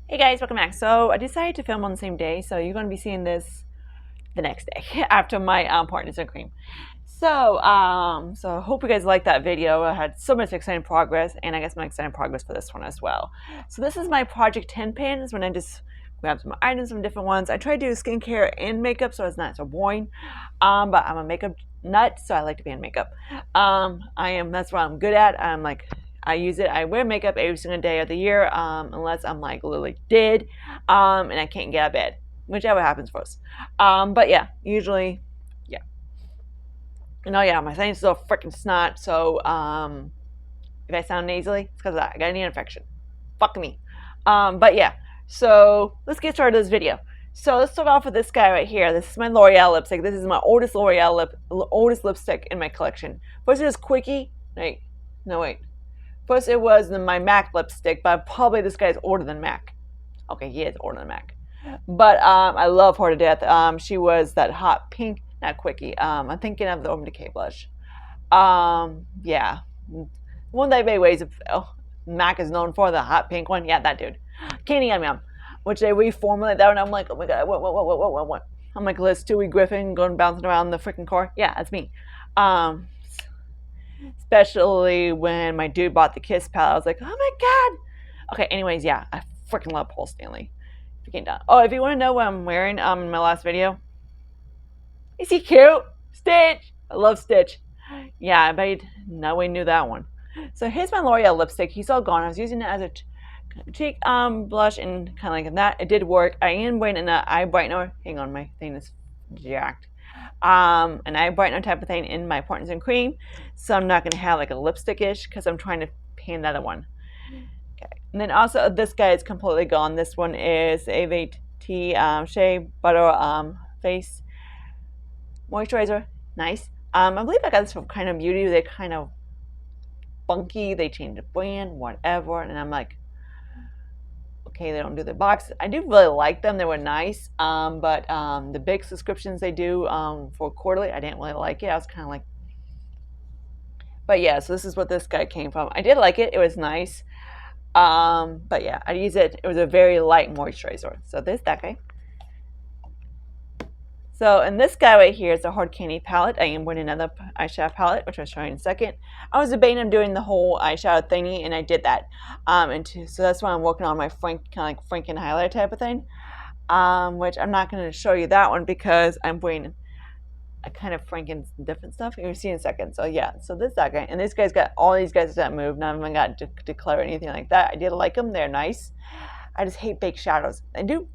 Hey guys, welcome back. So I decided to film on the same day, so you're going to be seeing this the next day after my partners in cream. So I hope you guys liked that video. I had so much exciting progress, and I guess my exciting progress for this one as well. So this is my Project 10 pan. Is when I just grab some items from different ones. I try to do skincare and makeup, so it's not so boring. But I'm a makeup nut, so I like to be in makeup. That's what I'm good at. I use it. I wear makeup every single day of the year, unless I'm like literally dead, and I can't get out of bed, whichever happens first. But yeah, usually, yeah. And oh yeah, my thing's still freaking snot. So if I sound nasally, it's because I got an ear infection. Fuck me. But yeah, so let's get started with this video. So let's start off with this guy right here. This is my L'Oreal lipstick. This is my oldest lipstick in my collection. First it was Quickie. Wait, no wait. First it was my MAC lipstick, but probably this guy's older than MAC. Okay, he is older than MAC. But I love her to death. She was that hot pink, not Quickie. I'm thinking of the Urban Decay blush. Yeah, one that everybody ways. MAC is known for the hot pink one. Yeah, that dude. Candy Yum Yum, which they reformulate that, and I'm like, oh my god, what? I'm like Liz Stewie Griffin going bouncing around the freaking car. Yeah, that's me. Um, Especially when my dude bought the Kiss palette, I was like, oh my god. Okay, anyways, yeah, I freaking love Paul Stanley. Oh, if you want to know what I'm wearing in my last video, is he cute? Stitch! I love Stitch. Yeah, I bet nobody knew that one. So here's my L'Oreal lipstick. He's all gone. I was using it as a cheek blush and kind of like that. It did work. I am wearing an eye brightener. Hang on, my thing is jacked. An eye brightener type of thing in my Partners in Cream. So I'm not going to have like a lipstick-ish because I'm trying to paint the other one. Okay. And then also this guy is completely gone. This one is AVT Shea Butter Face Moisturizer. Nice. I believe I got this from Kind of Beauty. They're kind of funky. They changed the brand, whatever. And I'm like, okay, they don't do the boxes. I do really like them. They were nice. But the big subscriptions they do for quarterly, I didn't really like it. I was kind of like, but yeah, so this is what this guy came from. I did like it. It was nice. But yeah, I use it. It was a very light moisturizer. So there's that guy. So, and this guy right here is a hard candy palette. I am wearing another eyeshadow palette, which I'll show you in a second. I was debating on doing the whole eyeshadow thingy, and I did that. So that's why I'm working on my kind of like Franken highlighter type of thing. Which I'm not going to show you that one because I'm wearing a kind of Franken different stuff. You'll see in a second. So yeah, so this that guy, and this guy's got all these guys that move. None of them got declare anything like that. I did like them. They're nice. I just hate fake shadows. I do.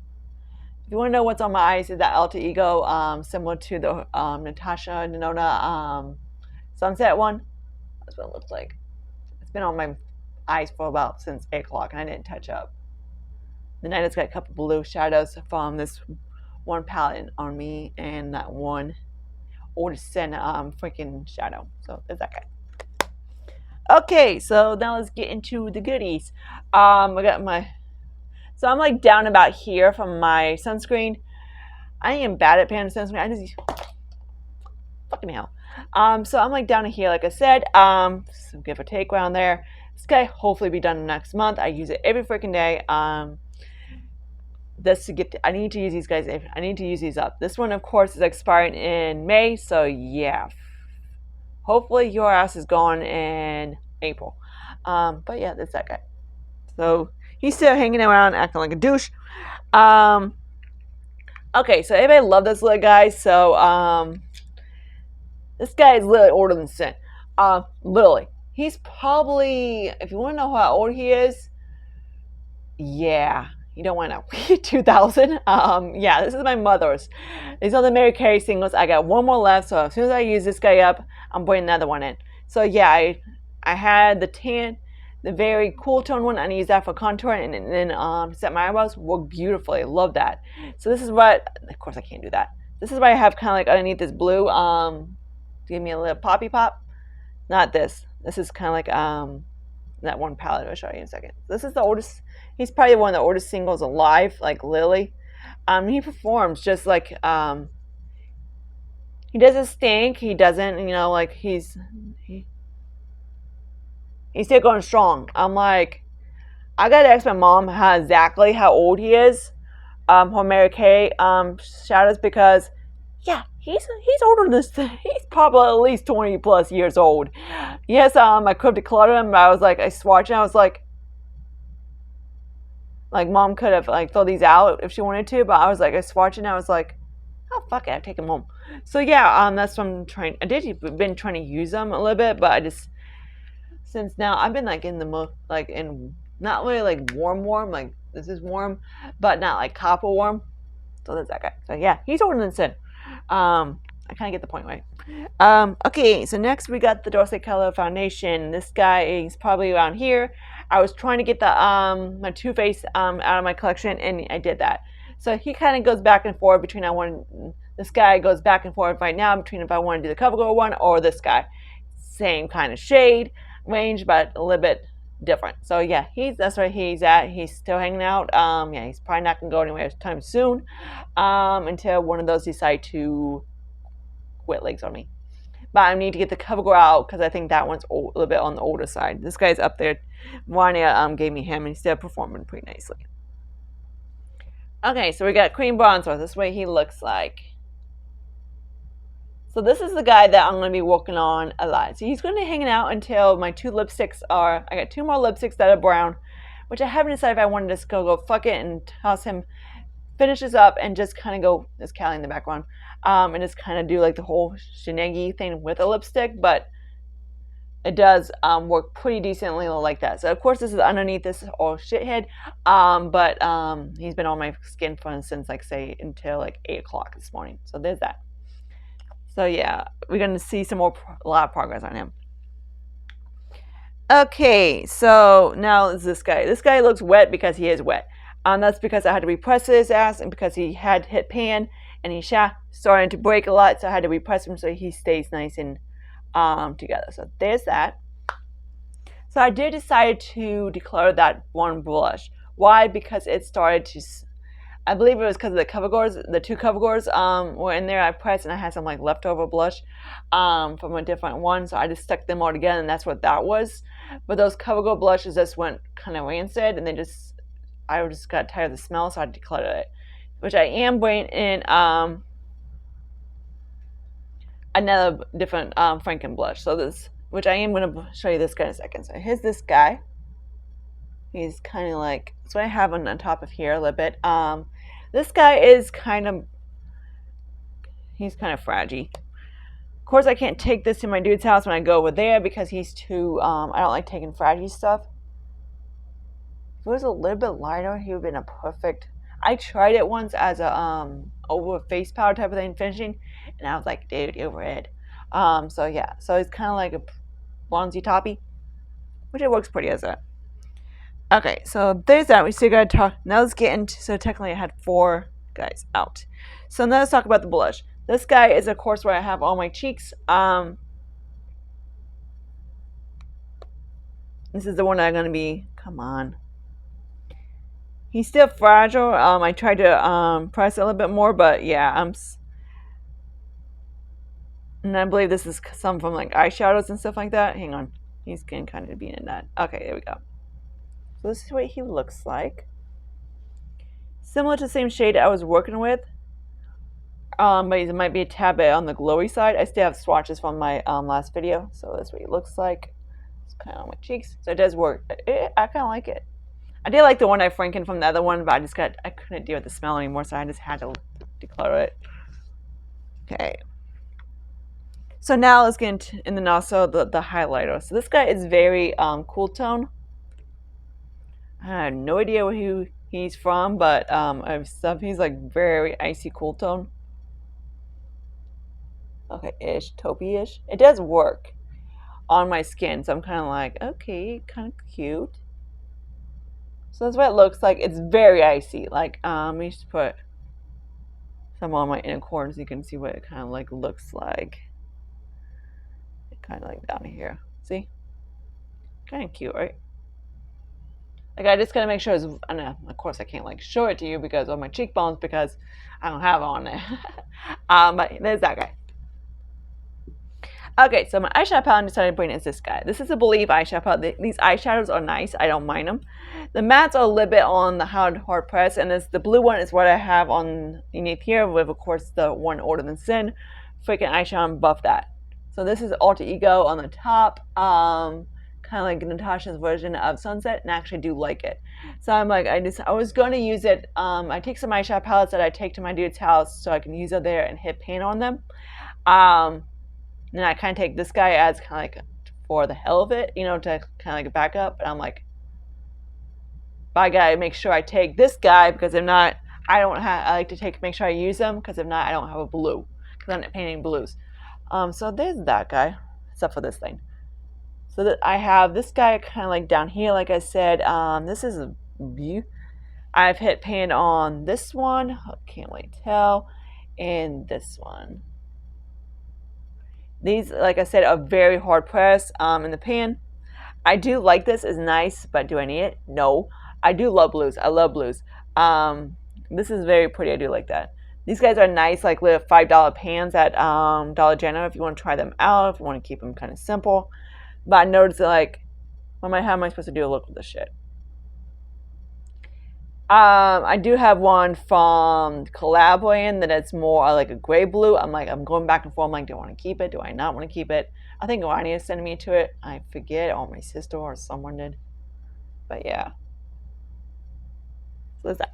If you want to know what's on my eyes, is that Alter Ego, similar to the Natasha Denona sunset one. That's what it looks like. It's been on my eyes for about since 8 o'clock, and I didn't touch up. Then I just got a couple blue shadows from this one palette on me, and that one Orison freaking shadow. So there's that guy. Okay, so now let's get into the goodies. I got my. So I'm like down about here from my sunscreen. I am bad at paying sunscreen. I just fucking hell. So I'm like down here, like I said. Some give or take around there. This guy hopefully be done next month. I use it every freaking day. This to get. I need to use these guys. I need to use these up. This one, of course, is expiring in May. So yeah. Hopefully your ass is gone in April. But yeah, that's that guy. So he's still hanging around, acting like a douche. Okay, so everybody loved this little guy. So this guy is literally older than Sin. Literally, he's probably, if you want to know how old he is, yeah, you don't want to know. 2000. Yeah, this is my mother's. These are the Mary Carey singles. I got one more left, so as soon as I use this guy up, I'm putting another one in. So yeah, I had the tan, the very cool tone one. I use that for contour and then set my eyebrows. Work beautifully. Love that. So this is what, of course I can't do that. This is what I have kind of like underneath this blue. Give me a little poppy pop. Not this. This is kind of like that one palette I'll show you in a second. This is the oldest. He's probably one of the oldest singles alive, like Lily. He performs just like he doesn't stink. He doesn't, like he's still going strong. I'm like, I gotta ask my mom how exactly how old he is. For Mary Kay shadows, because yeah, he's older than this. He's probably at least 20 plus years old. Yes, I could have decluttered him, but I was like, I swatched and I was like mom could have like throw these out if she wanted to, but I was like, I swatched and I was like, oh fuck it, I'll take him home. So yeah, that's what I'm trying. I did been trying to use them a little bit, but I just since now I've been like in the like in not really like warm like this is warm, but not like copper warm. So that's that guy. So yeah, he's older than Sin. I kind of get the point, right? Okay, so next we got the Dorset Color Foundation. This guy is probably around here. I was trying to get the my Too Faced out of my collection, and I did that. So he kind of goes back and forth between this guy goes back and forth right now between if I want to do the CoverGirl one or this guy. Same kind of shade range, but a little bit different. So yeah, that's where he's at. He's still hanging out. Yeah, he's probably not gonna go anywhere anytime soon. Until one of those decide to quit legs on me. But I need to get the CoverGirl out because I think that one's a little bit on the older side. This guy's up there. Vanya gave me him and he's still performing pretty nicely. Okay, so we got cream bronzer. This way he looks like. So this is the guy that I'm going to be working on a lot. So he's going to be hanging out until my two lipsticks are. I got two more lipsticks that are brown, which I haven't decided if I want to just go fuck it and toss him, finish this up, and just kind of go. There's Callie in the background, and just kind of do like the whole shenanigans thing with a lipstick, but it does work pretty decently like that. So of course this is underneath this all shithead, but he's been on my skin since like say until like 8 o'clock this morning. So there's that. So yeah, we're gonna see a lot of progress on him. Okay, so now is this guy. This guy looks wet because he is wet. That's because I had to repress his ass and because he had hit pan and he starting to break a lot, so I had to repress him so he stays nice and together. So there's that. So I did decide to declare that one blush. Why? Because it started to. I believe it was because of the CoverGirls. The two CoverGirls were in there. I pressed and I had some like leftover blush from a different one, so I just stuck them all together, and that's what that was. But those CoverGirl blushes just went kind of rancid, and I just got tired of the smell, so I decluttered it. Which I am bringing in another different Franken blush. So which I am going to show you this guy in a second. So here's this guy. He's kind of like, that's what I have on top of here a little bit. This guy is he's kind of fragile. Of course, I can't take this to my dude's house when I go over there because he's too, I don't like taking fragile stuff. If it was a little bit lighter, he would have been a perfect. I tried it once as a over face powder type of thing finishing, and I was like, dude, overhead. So yeah, so it's kind of like a bronzy toppy, which it works pretty as that. Okay, so there's that. We still gotta talk. Now let's get into. So technically, I had 4 guys out. So now let's talk about the blush. This guy is, of course, where I have all my cheeks. This is the one I'm gonna be. Come on. He's still fragile. I tried to press it a little bit more, but yeah, and I believe this is some from like eyeshadows and stuff like that. Hang on, he's getting kind of being in that. Okay, there we go. So this is what he looks like. Similar to the same shade I was working with, but it might be a tad bit on the glowy side. I still have swatches from my last video, so that's what he looks like. It's kind of on my cheeks, so it does work. I kind of like it. I did like the one I franken from the other one, but I couldn't deal with the smell anymore, so I just had to declutter it. Okay. So now let's get into, and then also the highlighter. So this guy is very cool tone. I have no idea who he's from, but he's like very icy cool tone. Okay, taupey-ish. It does work on my skin, so I'm kind of like, okay, kind of cute. So that's what it looks like. It's very icy. Like, let me just put some on my inner corner so you can see what it kind of like looks like. Kind of like down here. See? Kind of cute, right? Like, I just gotta make sure I know, of course I can't like show it to you because of my cheekbones because I don't have on it. But there's that guy. Okay, so my eyeshadow palette I decided to bring is this guy. This is a Believe eyeshadow palette. These eyeshadows are nice. I don't mind them. The mattes are a little bit on the hard press, and the blue one is what I have on underneath here with, of course, the one Older Than Sin freaking eyeshadow above that. So this is Alter Ego on the top, kind of like Natasha's version of Sunset, and I actually do like it. So I'm like, I was going to use it. I take some eyeshadow palettes that I take to my dude's house so I can use it there and hit paint on them. And I kind of take this guy as kind of like for the hell of it, to kind of like back up. And I'm like, but I gotta make sure I take this guy because if not, I like to make sure I use them because if not, I don't have a blue because I'm not painting blues. So there's that guy, except for this thing. So that I have this guy kind of like down here, like I said. This is a view. I've hit paint on this one. Can't really tell, and this one. These, like I said, are very hard pressed in the pan. I do like this. It's nice, but do I need it? No. I do love blues. I love blues. This is very pretty. I do like that. These guys are nice, like little $5 pans at Dollar General if you want to try them out, if you want to keep them kind of simple. But I noticed that, like, how am I supposed to do a look with this shit? I do have one from Collab that it's more like a gray blue. I'm going back and forth. I'm like, do I want to keep it? Do I not want to keep it? I think Ronnie is sending me to it. I forget, or my sister or someone did. But yeah. So there's that.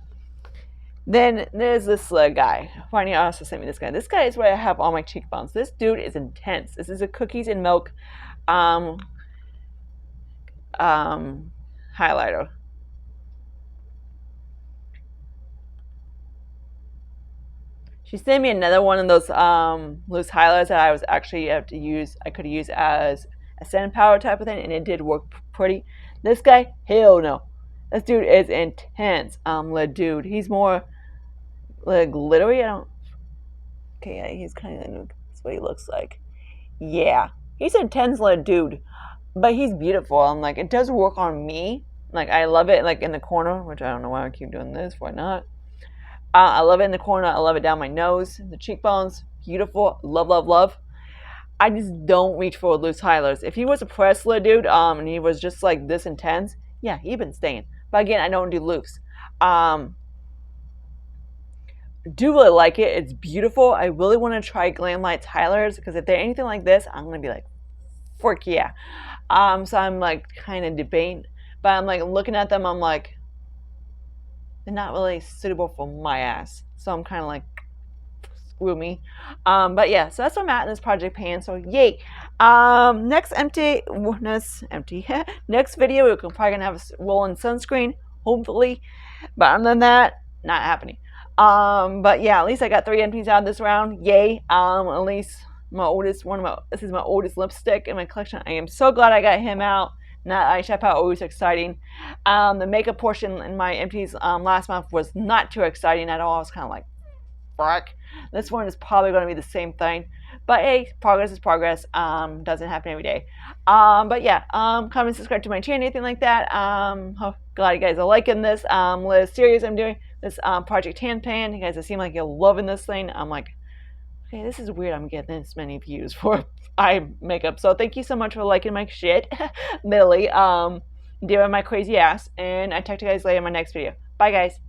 Then there's this guy. Ronnie also sent me this guy. This guy is where I have all my cheekbones. This dude is intense. This is a cookies and milk highlighter. She sent me another one of those loose highlighters that I was actually have to use. I could use as a setting powder type of thing, and it did work pretty. This guy, hell no. This dude is intense. Dude, he's more like glittery. I don't. Okay, yeah, he's kind of that's what he looks like. Yeah, he's an intense dude, but he's beautiful. I'm like, it does work on me. Like I love it, like in the corner, which I don't know why I keep doing this. Why not? I love it in the corner. I love it down my nose, the cheekbones. Beautiful. Love, love, love. I just don't reach for loose highlighters. If he was a press lid dude, and he was just like this intense, yeah, he'd been staying. But again, I don't do loose. Do really like it. It's beautiful. I really want to try Glam Lights highlighters because if they're anything like this, I'm gonna be like, frick yeah. So I'm like kind of debating, but I'm like looking at them. I'm like, they're not really suitable for my ass. So I'm kind of like, screw me. But yeah, so that's where I'm at in this project pan. So yay. Next next video, we're probably gonna have a rolling sunscreen, hopefully. But other than that, not happening. But yeah, at least I got 3 empties out of this round. Yay. At least this is my oldest lipstick in my collection. I am so glad I got him out. Not eyeshadow palette, always exciting. The makeup portion in my empties last month was not too exciting at all. I was kind of like, frick. This one is probably going to be the same thing. But hey, progress is progress. Doesn't happen every day. But yeah, comment, subscribe to my channel, anything like that. Glad you guys are liking this little series I'm doing. This Project Tan Pan. You guys seem like you're loving this thing. I'm like, okay, this is weird. I'm getting this many views for eye makeup. So thank you so much for liking my shit, Lily. Dealing with my crazy ass. And I talk to you guys later in my next video. Bye, guys.